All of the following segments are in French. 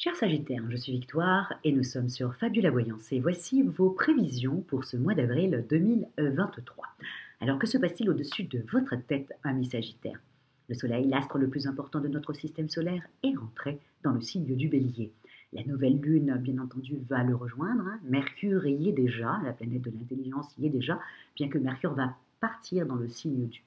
Cher Sagittaire, je suis Victoire et nous sommes sur Fabula Voyance et voici vos prévisions pour ce mois d'avril 2023. Alors que se passe-t-il au-dessus de votre tête, ami Sagittaire? Le Soleil, l'astre le plus important de notre système solaire, est rentré dans le signe du Bélier. La nouvelle lune, bien entendu, va le rejoindre. Mercure y est déjà, la planète de l'intelligence y est déjà, bien que Mercure va partir dans le signe du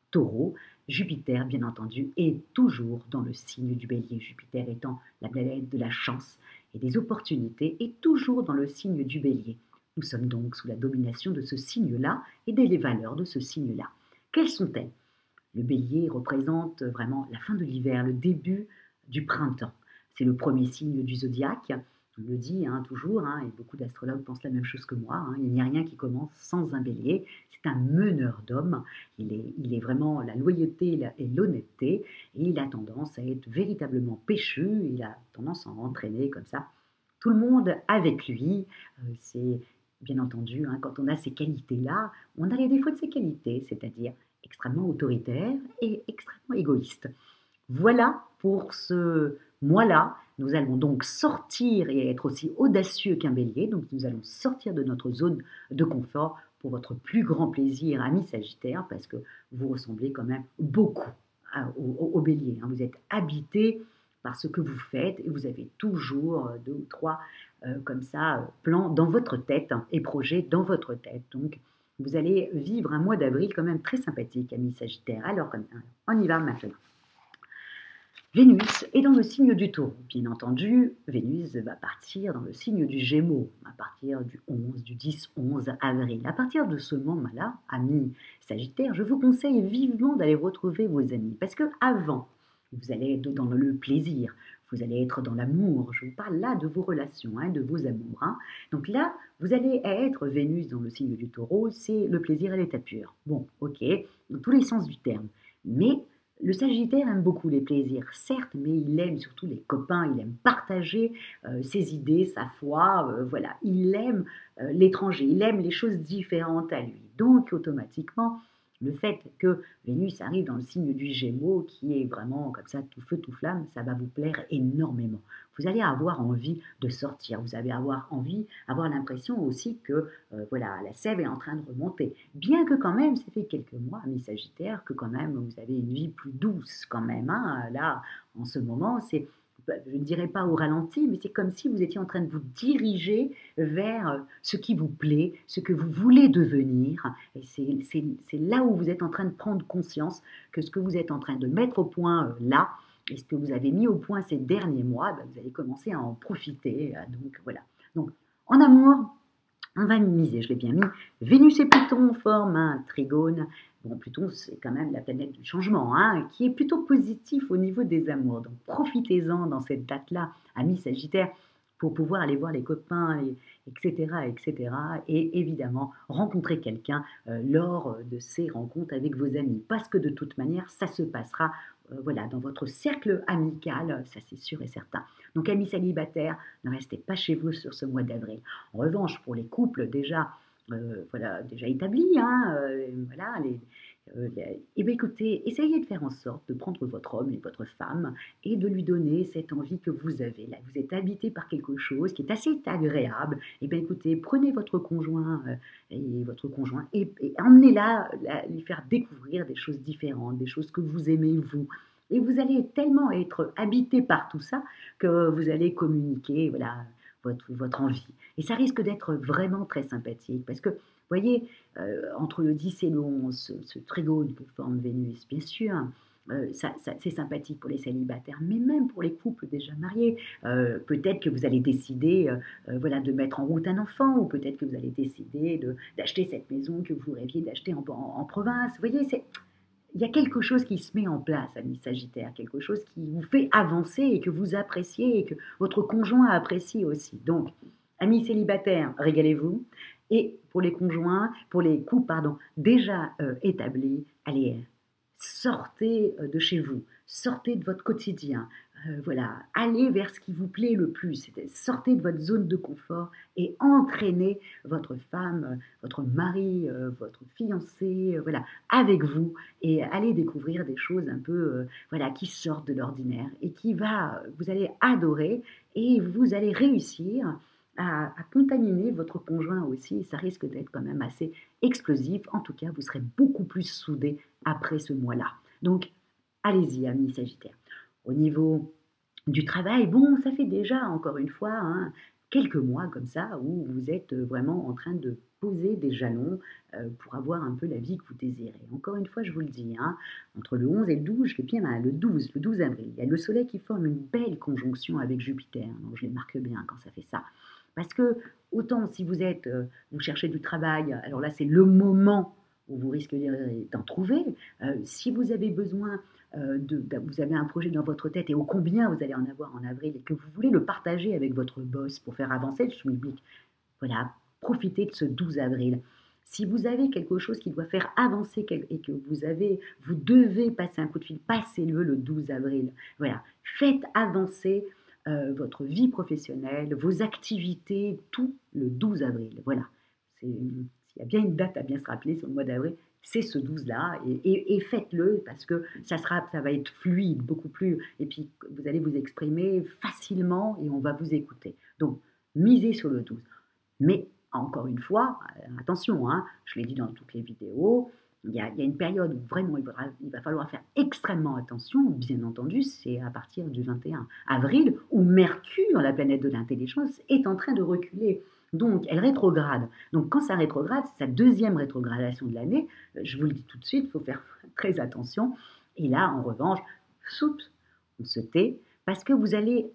Taureau. Jupiter, bien entendu, est toujours dans le signe du Bélier. Jupiter étant la planète de la chance et des opportunités, est toujours dans le signe du Bélier. Nous sommes donc sous la domination de ce signe-là et des valeurs de ce signe-là. Quelles sont-elles? Le Bélier représente vraiment la fin de l'hiver, le début du printemps. C'est le premier signe du zodiaque. On le dit toujours, et beaucoup d'astrologues pensent la même chose que moi. Il n'y a rien qui commence sans un Bélier. C'est un meneur d'hommes. Il est vraiment la loyauté et l'honnêteté. Et il a tendance à être véritablement péchu. Il a tendance à entraîner comme ça tout le monde avec lui. C'est bien entendu, quand on a ces qualités-là, on a les défauts de ces qualités, c'est-à-dire extrêmement autoritaire et extrêmement égoïste. Voilà pour ce mois-là. Nous allons donc sortir et être aussi audacieux qu'un bélier. Donc nous allons sortir de notre zone de confort pour votre plus grand plaisir, ami Sagittaire, parce que vous ressemblez quand même beaucoup au bélier. Vous êtes habité par ce que vous faites et vous avez toujours deux ou trois comme ça plans dans votre tête et projets dans votre tête. Donc vous allez vivre un mois d'avril quand même très sympathique, ami Sagittaire. Alors on y va maintenant. Vénus est dans le signe du Taureau. Bien entendu, Vénus va partir dans le signe du Gémeaux à partir du 11, du 10-11 avril. À partir de ce moment-là, amis Sagittaire, je vous conseille vivement d'aller retrouver vos amis parce que avant, vous allez être dans le plaisir, vous allez être dans l'amour. Je vous parle là de vos relations, de vos amours. Donc là, vous allez être Vénus dans le signe du Taureau, c'est le plaisir à l'état pur. Bon, ok, dans tous les sens du terme. Mais le Sagittaire aime beaucoup les plaisirs, certes, mais il aime surtout les copains, il aime partager ses idées, sa foi, voilà. Il aime l'étranger, il aime les choses différentes à lui. Donc, automatiquement, le fait que Vénus arrive dans le signe du Gémeaux, qui est vraiment comme ça, tout feu, tout flamme, ça va vous plaire énormément. Vous allez avoir envie de sortir, vous allez avoir envie, avoir l'impression aussi que voilà, la sève est en train de remonter. Bien que quand même, ça fait quelques mois, mes Sagittaires, que quand même vous avez une vie plus douce quand même. Là, en ce moment, c'est, je ne dirais pas au ralenti, mais c'est comme si vous étiez en train de vous diriger vers ce qui vous plaît, ce que vous voulez devenir. Et c'est là où vous êtes en train de prendre conscience que ce que vous êtes en train de mettre au point là, et ce que vous avez mis au point ces derniers mois, vous allez commencer à en profiter. Donc voilà. Donc en amour, on va miser, je l'ai bien mis. Vénus et Pluton forment un trigone. Bon, Pluton, c'est quand même la planète du changement, qui est plutôt positif au niveau des amours. Donc profitez-en dans cette date-là, amis Sagittaire, pour pouvoir aller voir les copains, etc., etc. Et évidemment, rencontrer quelqu'un lors de ces rencontres avec vos amis. Parce que de toute manière, ça se passera voilà, dans votre cercle amical, ça c'est sûr et certain. Donc amis célibataires, ne restez pas chez vous sur ce mois d'avril. En revanche, pour les couples déjà, voilà, déjà établis, voilà, eh bien, écoutez, essayez de faire en sorte de prendre votre homme et votre femme et de lui donner cette envie que vous avez. Là, vous êtes habité par quelque chose qui est assez agréable. Eh bien, écoutez, prenez votre conjoint et emmenez-la lui faire découvrir des choses différentes, des choses que vous aimez vous. Et vous allez tellement être habité par tout ça que vous allez communiquer, voilà, votre envie. Et ça risque d'être vraiment très sympathique parce que, vous voyez, entre le 10 et le 11, ce trigone que forme Vénus, bien sûr, c'est sympathique pour les célibataires, mais même pour les couples déjà mariés. Peut-être que vous allez décider voilà, de mettre en route un enfant, ou peut-être que vous allez décider d'acheter cette maison que vous rêviez d'acheter en province. Vous voyez, il y a quelque chose qui se met en place, ami Sagittaire, quelque chose qui vous fait avancer et que vous appréciez et que votre conjoint apprécie aussi. Donc, amis célibataires, régalez-vous. Et pour les conjoints, pour les couples, pardon, déjà établis, allez, sortez de chez vous, sortez de votre quotidien, Voilà, allez vers ce qui vous plaît le plus. Sortez de votre zone de confort et entraînez votre femme, votre mari, votre fiancé, voilà, avec vous et allez découvrir des choses un peu, voilà, qui sortent de l'ordinaire et vous allez adorer et vous allez réussir à contaminer votre conjoint aussi. Ça risque d'être quand même assez explosif. En tout cas, vous serez beaucoup plus soudés après ce mois-là. Donc, allez-y, amis Sagittaires. Au niveau du travail, bon, ça fait déjà, encore une fois, hein, quelques mois comme ça où vous êtes vraiment en train de poser des jalons pour avoir un peu la vie que vous désirez. Encore une fois, je vous le dis, hein, entre le 11 et le 12, je fais bien mal, le 12 avril, il y a le Soleil qui forme une belle conjonction avec Jupiter, donc je les marque bien quand ça fait ça. Parce que autant si vous cherchez du travail, alors là c'est le moment où vous risquez d'en trouver. Si vous avez besoin vous avez un projet dans votre tête et ô combien vous allez en avoir en avril et que vous voulez le partager avec votre boss pour faire avancer le schmilblick, voilà, profitez de ce 12 avril. Si vous avez quelque chose qui doit faire avancer et que vous devez passer un coup de fil, passez-le 12 avril. Voilà, faites avancer votre vie professionnelle, vos activités, tout le 12 avril. Voilà, s'il y a bien une date à bien se rappeler sur le mois d'avril, c'est ce 12-là et faites-le parce que ça va être fluide, beaucoup plus, et puis vous allez vous exprimer facilement et on va vous écouter. Donc, misez sur le 12. Mais encore une fois, attention, hein, je l'ai dit dans toutes les vidéos, il y a une période où vraiment il va falloir faire extrêmement attention, bien entendu, c'est à partir du 21 avril où Mercure, la planète de l'intelligence, est en train de reculer. Donc, elle rétrograde. Donc, quand ça rétrograde, c'est sa deuxième rétrogradation de l'année. Je vous le dis tout de suite, il faut faire très attention. Et là, en revanche, on se tait, parce que vous allez,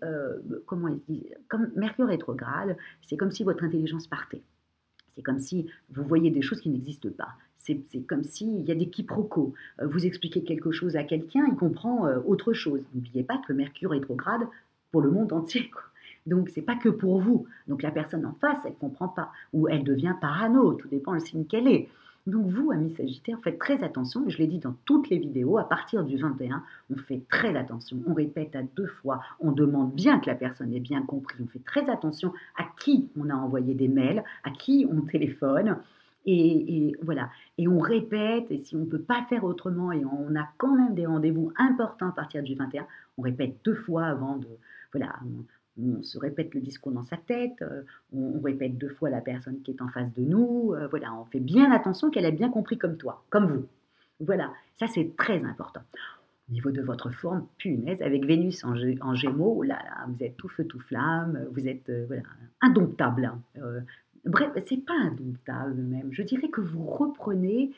comment il dit, comme Mercure rétrograde, c'est comme si votre intelligence partait. C'est comme si vous voyez des choses qui n'existent pas. C'est comme s'il y a des quiproquos. Vous expliquez quelque chose à quelqu'un, il comprend autre chose. N'oubliez pas que Mercure rétrograde pour le monde entier, quoi. Donc, c'est pas que pour vous. Donc, la personne en face, elle ne comprend pas. Ou elle devient parano, tout dépend le signe qu'elle est. Donc, vous, amis Sagittaires, faites très attention. Et je l'ai dit dans toutes les vidéos, à partir du 21, on fait très attention. On répète à 2 fois. On demande bien que la personne ait bien compris. On fait très attention à qui on a envoyé des mails, à qui on téléphone. Et voilà. Et on répète. Et si on ne peut pas faire autrement et on a quand même des rendez-vous importants à partir du 21, on répète 2 fois avant de. Voilà. On se répète le discours dans sa tête, on répète 2 fois la personne qui est en face de nous, voilà, on fait bien attention qu'elle ait bien compris comme toi, comme vous. Voilà, ça c'est très important. Au niveau de votre forme, punaise, avec Vénus en Gémeaux, oh là, là, vous êtes tout feu, tout flamme, vous êtes voilà, indomptable. Hein. Bref, c'est pas indomptable même. Je dirais que vous reprenez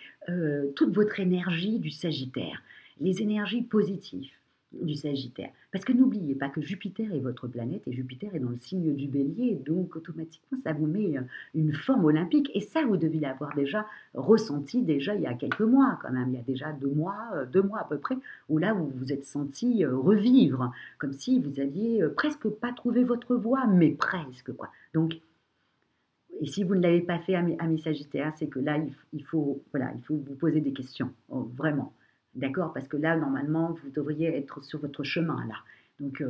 toute votre énergie du Sagittaire, les énergies positives du Sagittaire. Parce que n'oubliez pas que Jupiter est votre planète et Jupiter est dans le signe du Bélier, donc automatiquement ça vous met une forme olympique et ça vous devez l'avoir déjà ressenti déjà il y a quelques mois quand même, il y a déjà 2 mois à peu près, où là vous vous êtes senti revivre, comme si vous aviez presque pas trouvé votre voie, mais presque quoi. Donc et si vous ne l'avez pas fait, amis Sagittaires, c'est que là, voilà, il faut vous poser des questions, vraiment. D'accord? Parce que là, normalement, vous devriez être sur votre chemin, là. Donc,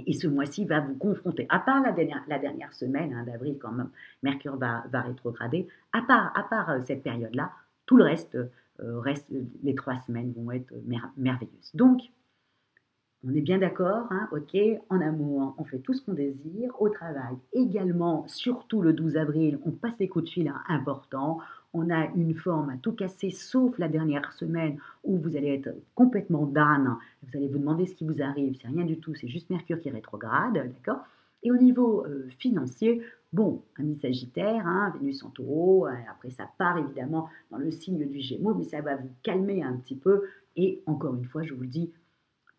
et ce mois-ci va vous confronter, à part la dernière semaine hein, d'avril, quand même, Mercure va rétrograder, à part cette période-là, tout le reste, les 3 semaines vont être merveilleuses. Donc, on est bien d'accord, hein, ok, en amour, on fait tout ce qu'on désire, au travail également, surtout le 12 avril, on passe des coups de fil hein, importants, on a une forme à tout casser, sauf la dernière semaine où vous allez être complètement d'âne, vous allez vous demander ce qui vous arrive, c'est rien du tout, c'est juste Mercure qui rétrograde, d'accord. Et au niveau financier, bon, ami Sagittaire, hein, Vénus en taureau, après ça part évidemment dans le signe du Gémeaux, mais ça va vous calmer un petit peu, et encore une fois, je vous le dis,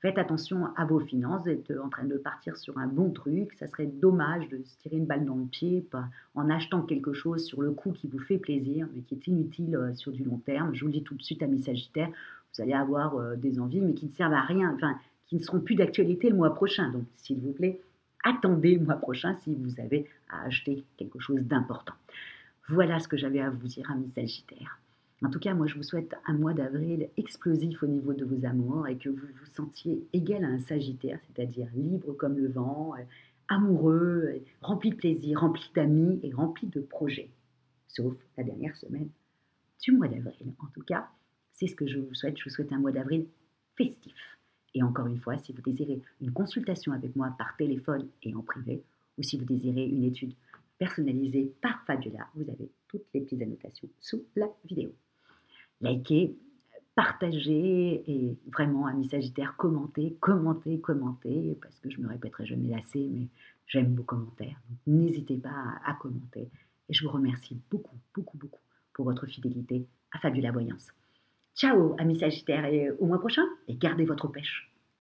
faites attention à vos finances, vous êtes en train de partir sur un bon truc, ça serait dommage de se tirer une balle dans le pied en achetant quelque chose sur le coup qui vous fait plaisir, mais qui est inutile sur du long terme. Je vous le dis tout de suite, amis Sagittaires, vous allez avoir des envies, mais qui ne servent à rien, enfin, qui ne seront plus d'actualité le mois prochain. Donc, s'il vous plaît, attendez le mois prochain si vous avez à acheter quelque chose d'important. Voilà ce que j'avais à vous dire, amis Sagittaires. En tout cas, moi, je vous souhaite un mois d'avril explosif au niveau de vos amours et que vous vous sentiez égal à un Sagittaire, c'est-à-dire libre comme le vent, amoureux, rempli de plaisir, rempli d'amis et rempli de projets. Sauf la dernière semaine du mois d'avril. En tout cas, c'est ce que je vous souhaite. Je vous souhaite un mois d'avril festif. Et encore une fois, si vous désirez une consultation avec moi par téléphone et en privé, ou si vous désirez une étude personnalisée par Fabiola, vous avez toutes les petites annotations sous la vidéo. Likez, partagez et vraiment, amis Sagittaires, commentez, commentez, commentez, parce que je me répéterai jamais assez, mais j'aime vos commentaires. Donc n'hésitez pas à commenter. Et je vous remercie beaucoup, beaucoup, beaucoup pour votre fidélité à Fabiola Voyance. Ciao, amis Sagittaires, et au mois prochain, et gardez votre pêche.